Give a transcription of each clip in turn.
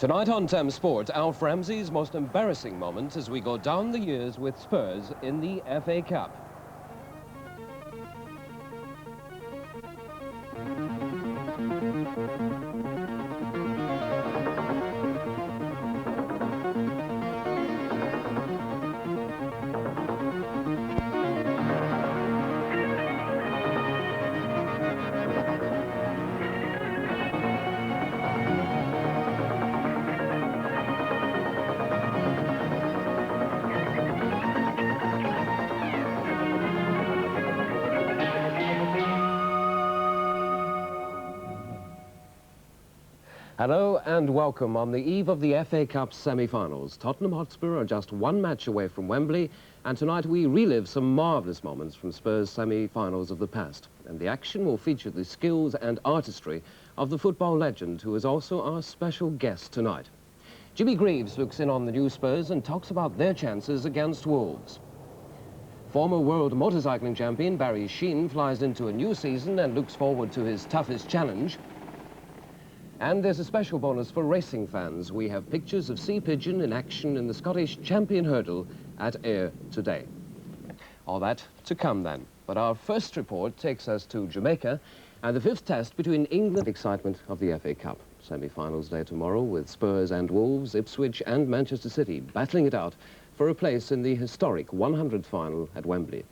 Tonight on Thames Sport, Alf Ramsey's most embarrassing moment as we go down the years with Spurs in the FA Cup. Hello and welcome on the eve of the FA Cup semi-finals. Tottenham Hotspur are just one match away from Wembley, and tonight we relive some marvellous moments from Spurs semi-finals of the past. And the action will feature the skills and artistry of the football legend, who is also our special guest tonight. Jimmy Greaves looks in on the new Spurs and talks about their chances against Wolves. Former world motorcycling champion Barry Sheene flies into a new season and looks forward to his toughest challenge. And there's a special bonus for racing fans. We have pictures of Sea Pigeon in action in the Scottish champion hurdle at Ayr today. All that to come then. But our first report takes us to Jamaica and the fifth test between England. Excitement of the FA Cup. Semi-finals day tomorrow with Spurs and Wolves, Ipswich and Manchester City battling it out for a place in the historic 100th final at Wembley.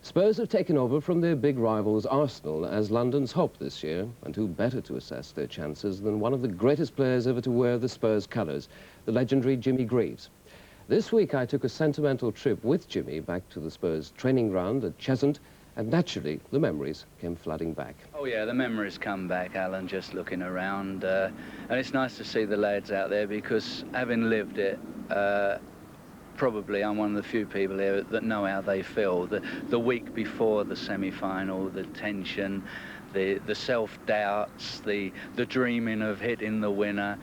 Spurs have taken over from their big rivals Arsenal as London's hope this year, and who better to assess their chances than one of the greatest players ever to wear the Spurs colours, the legendary Jimmy Greaves. This week I took a sentimental trip with Jimmy back to the Spurs training ground at Cheshunt, and naturally the memories came flooding back. Oh yeah, the memories come back, Alan, just looking around, and it's nice to see the lads out there because having lived it, probably I'm one of the few people here that know how they feel. The week before the semi-final, the tension, the self-doubts, the dreaming of hitting the winner,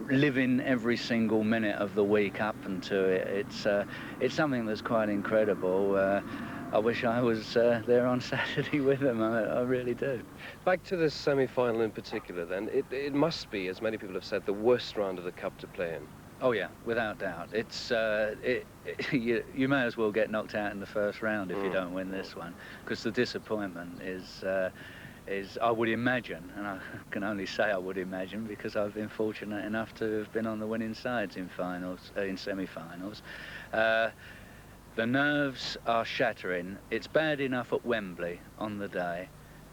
living every single minute of the week up into it. It's something that's quite incredible. I wish I was there on Saturday with them, I really do. Back to the semi-final in particular then, it must be, as many people have said, the worst round of the Cup to play in. Oh yeah, without doubt. It's you may as well get knocked out in the first round if you don't win this one, because the disappointment is I would imagine, and I can only say I would imagine because I've been fortunate enough to have been on the winning sides in finals, in semi-finals. The nerves are shattering. It's bad enough at Wembley on the day,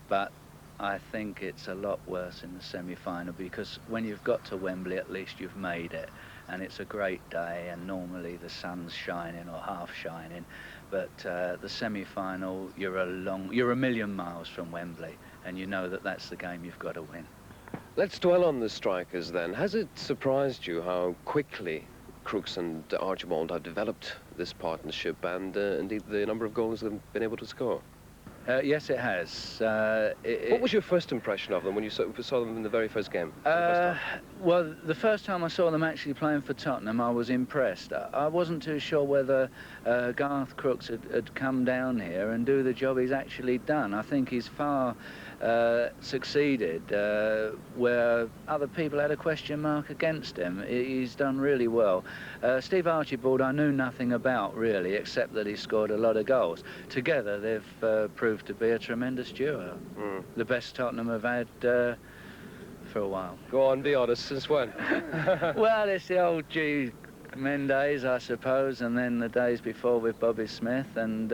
but I think it's a lot worse in the semi-final because when you've got to Wembley, at least you've made it. And it's a great day, and normally the sun's shining or half shining, but the semi-final, you're a million miles from Wembley, and you know that that's the game you've got to win. Let's dwell on the strikers then. Has it surprised you how quickly Crooks and Archibald have developed this partnership, and indeed the number of goals they've been able to score? Yes, it has. What was your first impression of them when you saw them in the very first game? Well, the first time I saw them actually playing for Tottenham, I was impressed. I wasn't too sure whether Garth Crooks had come down here and do the job he's actually done. I think he's far succeeded where other people had a question mark against him. He's done really well. Steve Archibald I knew nothing about really, except that he scored a lot of goals. Together they've proved to be a tremendous duo. The best Tottenham have had for a while. Go on, be honest, since when? Well, it's the old G men days, I suppose, and then the days before with Bobby Smith, and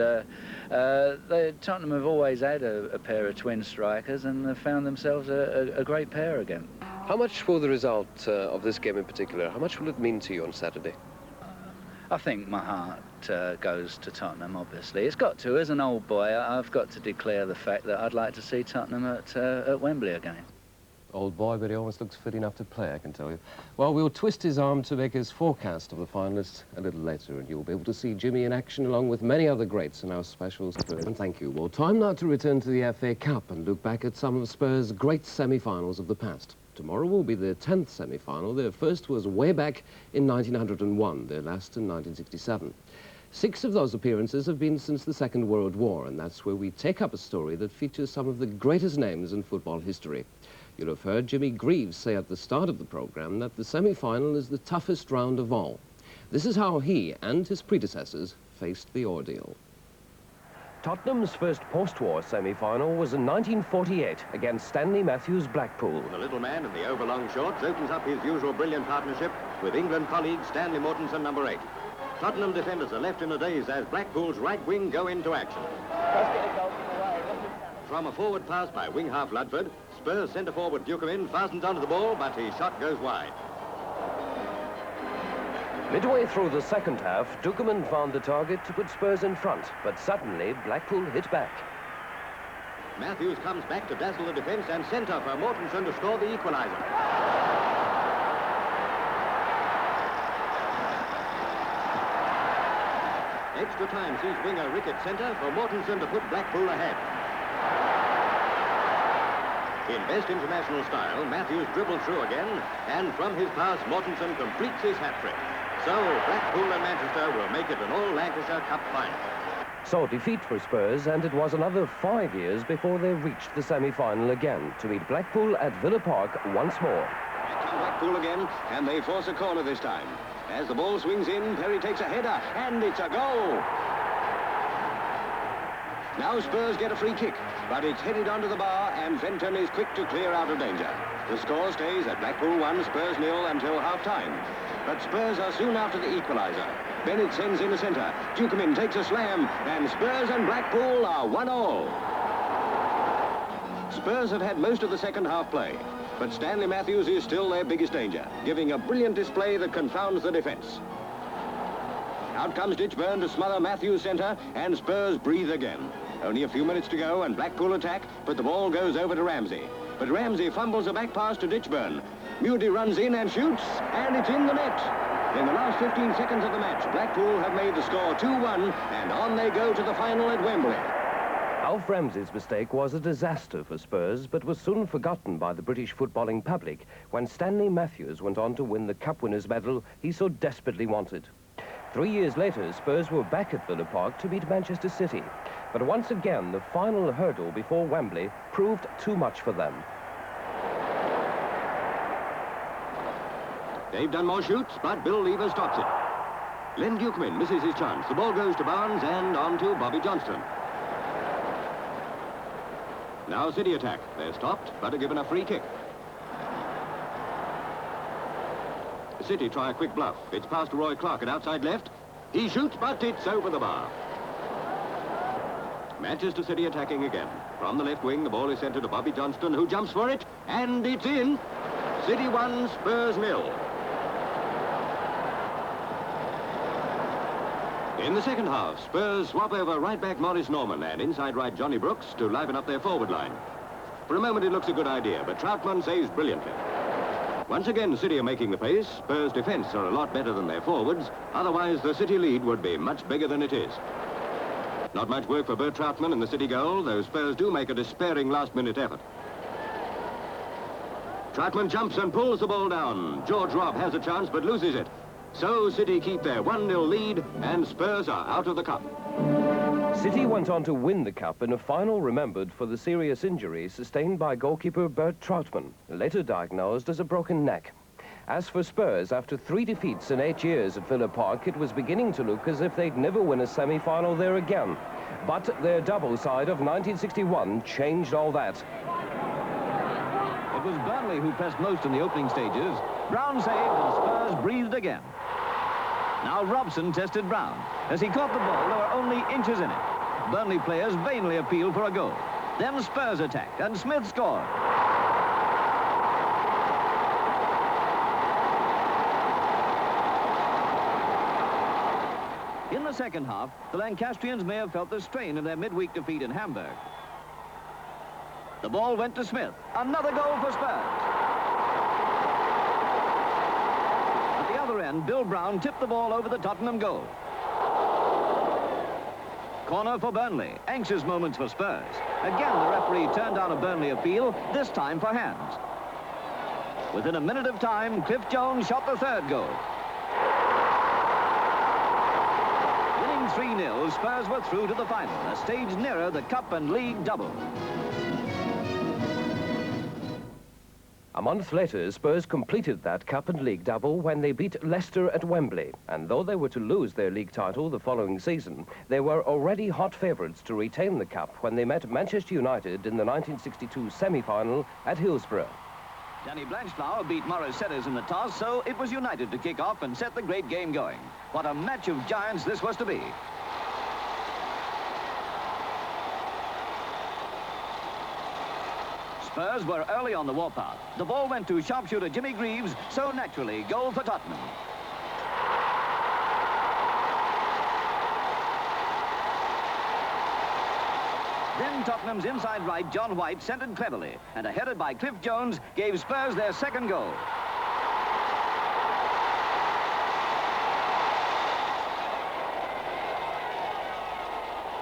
Tottenham have always had a pair of twin strikers, and have found themselves a great pair again. How much will the result of this game in particular, how much will it mean to you on Saturday? I think my heart goes to Tottenham, obviously. It's got to. As an old boy, I've got to declare the fact that I'd like to see Tottenham at Wembley again. Old boy, but he always looks fit enough to play, I can tell you. Well, we'll twist his arm to make his forecast of the finalists a little later, and you'll be able to see Jimmy in action along with many other greats in our special Spurs. And thank you. Well, time now to return to the FA Cup and look back at some of Spurs' great semi-finals of the past. Tomorrow will be their 10th semi-final. Their first was way back in 1901, their last in 1967. 6 of those appearances have been since the Second World War, and that's where we take up a story that features some of the greatest names in football history. You'll have heard Jimmy Greaves say at the start of the programme that the semi-final is the toughest round of all. This is how he and his predecessors faced the ordeal. Tottenham's first post-war semi-final was in 1948 against Stanley Matthews' Blackpool. The little man in the overlong shorts opens up his usual brilliant partnership with England colleague Stanley Mortensen, number 8. Tottenham defenders are left in a daze as Blackpool's right wing go into action. From a forward pass by wing half Ludford, Spurs centre forward Dukemin fastens onto the ball, but his shot goes wide. Midway through the second half, Dukemin found the target to put Spurs in front, but suddenly Blackpool hit back. Matthews comes back to dazzle the defence and centre for Mortensen to score the equaliser. Extra time sees winger Rickett centre for Mortensen to put Blackpool ahead. In best international style, Matthews dribbles through again, and from his pass, Mortensen completes his hat-trick. So, Blackpool and Manchester will make it an all-Lancashire Cup final. So, defeat for Spurs, and it was another 5 years before they reached the semi-final again, to meet Blackpool at Villa Park once more. Back come Blackpool again, and they force a corner this time. As the ball swings in, Perry takes a header, and it's a goal! Now Spurs get a free kick, but it's headed onto the bar, and Fenton is quick to clear out of danger. The score stays at Blackpool 1, Spurs 0 until half-time. But Spurs are soon after the equaliser. Bennett sends in the centre. Dukemin takes a slam, and Spurs and Blackpool are 1-1. Spurs have had most of the second half play, but Stanley Matthews is still their biggest danger, giving a brilliant display that confounds the defence. Out comes Ditchburn to smother Matthews' centre, and Spurs breathe again. Only a few minutes to go, and Blackpool attack, but the ball goes over to Ramsey. But Ramsey fumbles a back pass to Ditchburn. Moody runs in and shoots, and it's in the net. In the last 15 seconds of the match, Blackpool have made the score 2-1, and on they go to the final at Wembley. Alf Ramsey's mistake was a disaster for Spurs, but was soon forgotten by the British footballing public when Stanley Matthews went on to win the Cup Winners' Medal he so desperately wanted. 3 years later, Spurs were back at Villa Park to meet Manchester City. But once again, the final hurdle before Wembley proved too much for them. They've done more shoots, but Bill Lever stops it. Len Dukemin misses his chance. The ball goes to Barnes and on to Bobby Johnston. Now City attack. They're stopped, but are given a free kick. City try a quick bluff. It's past to Roy Clark at outside left. He shoots, but it's over the bar. Manchester City attacking again. From the left wing, the ball is sent to Bobby Johnston, who jumps for it, and it's in. City 1, Spurs 0. In the second half, Spurs swap over right-back Maurice Norman and inside right Johnny Brooks to liven up their forward line. For a moment, it looks a good idea, but Troutman saves brilliantly. Once again, City are making the pace. Spurs' defence are a lot better than their forwards. Otherwise, the City lead would be much bigger than it is. Not much work for Bert Troutman in the City goal, though Spurs do make a despairing last-minute effort. Troutman jumps and pulls the ball down. George Robb has a chance, but loses it. So City keep their 1-0 lead, and Spurs are out of the cup. City went on to win the Cup in a final remembered for the serious injury sustained by goalkeeper Bert Troutman, later diagnosed as a broken neck. As for Spurs, after 3 defeats in 8 years at Villa Park, it was beginning to look as if they'd never win a semi-final there again. But their double side of 1961 changed all that. It was Burnley who pressed most in the opening stages. Brown saved and Spurs breathed again. Now Robson tested Brown. As he caught the ball, there were only inches in it. Burnley players vainly appealed for a goal. Then Spurs attacked, and Smith scored. In the second half, the Lancastrians may have felt the strain of their midweek defeat in Hamburg. The ball went to Smith. Another goal for Spurs. At the other end, Bill Brown tipped the ball over the Tottenham goal. Corner for Burnley. Anxious moments for Spurs. Again, the referee turned down a Burnley appeal, this time for hands. Within a minute of time, Cliff Jones shot the third goal. Winning 3-0, Spurs were through to the final, a stage nearer the Cup and League double. A month later, Spurs completed that Cup and League double when they beat Leicester at Wembley. And though they were to lose their league title the following season, they were already hot favourites to retain the Cup when they met Manchester United in the 1962 semi-final at Hillsborough. Danny Blanchflower beat Morris Setters in the toss, so it was United to kick off and set the great game going. What a match of giants this was to be. Spurs were early on the warpath. The ball went to sharpshooter Jimmy Greaves, so naturally, goal for Tottenham. Then Tottenham's inside right, John White, centred cleverly, and a header by Cliff Jones gave Spurs their second goal.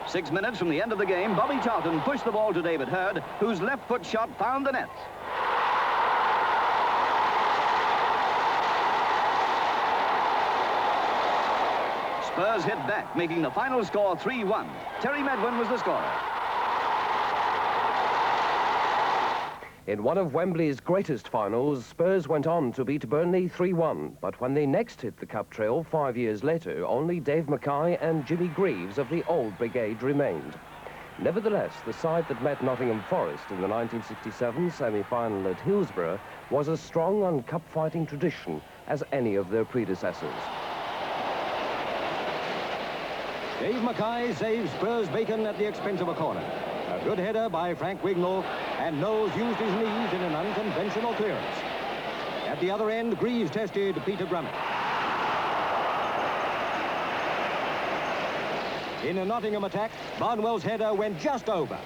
Six minutes from the end of the game, Bobby Charlton pushed the ball to David Hurd, whose left foot shot found the net. Spurs hit back, making the final score 3-1. Terry Medwin was the scorer. In one of Wembley's greatest finals, Spurs went on to beat Burnley 3-1. But when they next hit the cup trail 5 years later, only Dave Mackay and Jimmy Greaves of the old brigade remained. Nevertheless, the side that met Nottingham Forest in the 1967 semi-final at Hillsborough was as strong on cup-fighting tradition as any of their predecessors. Dave Mackay saves Spurs bacon at the expense of a corner. A good header by Frank Wignall, and Knowles used his knees in an unconventional clearance. At the other end, Greaves tested Peter Grummett. In a Nottingham attack, Barnwell's header went just over.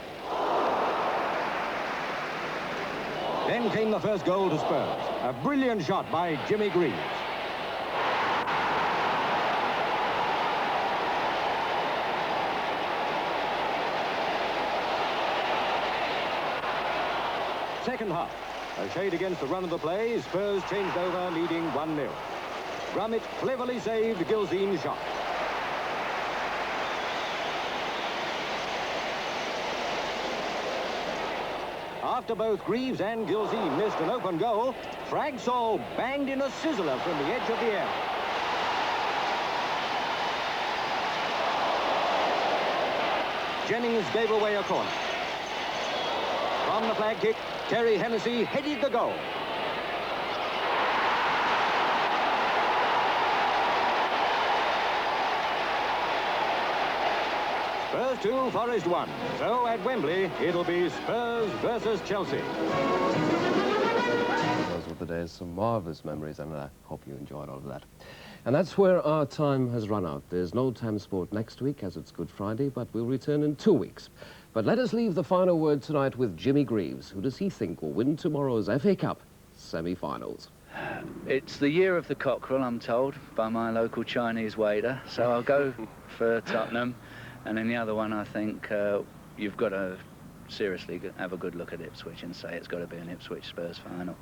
Then came the first goal to Spurs. A brilliant shot by Jimmy Greaves. Second half. A shade against the run of the play, Spurs changed over, leading 1-0. Grummett cleverly saved Gilzean's shot. After both Greaves and Gilzean missed an open goal, Frank Saul banged in a sizzler from the edge of the area. Jennings gave away a corner. From the flag kick, Terry Hennessy headed the goal. Spurs 2, Forest 1. So at Wembley, it'll be Spurs versus Chelsea. Those were the days, some marvellous memories, and I hope you enjoyed all of that. And that's where our time has run out. There's no Thames Sport next week, as it's Good Friday, but we'll return in 2 weeks. But let us leave the final word tonight with Jimmy Greaves. Who does he think will win tomorrow's FA Cup semi-finals? It's the year of the cockerel, I'm told, by my local Chinese waiter. So I'll go for Tottenham. And then the other one, I think you've got to seriously have a good look at Ipswich and say it's got to be an Ipswich Spurs final.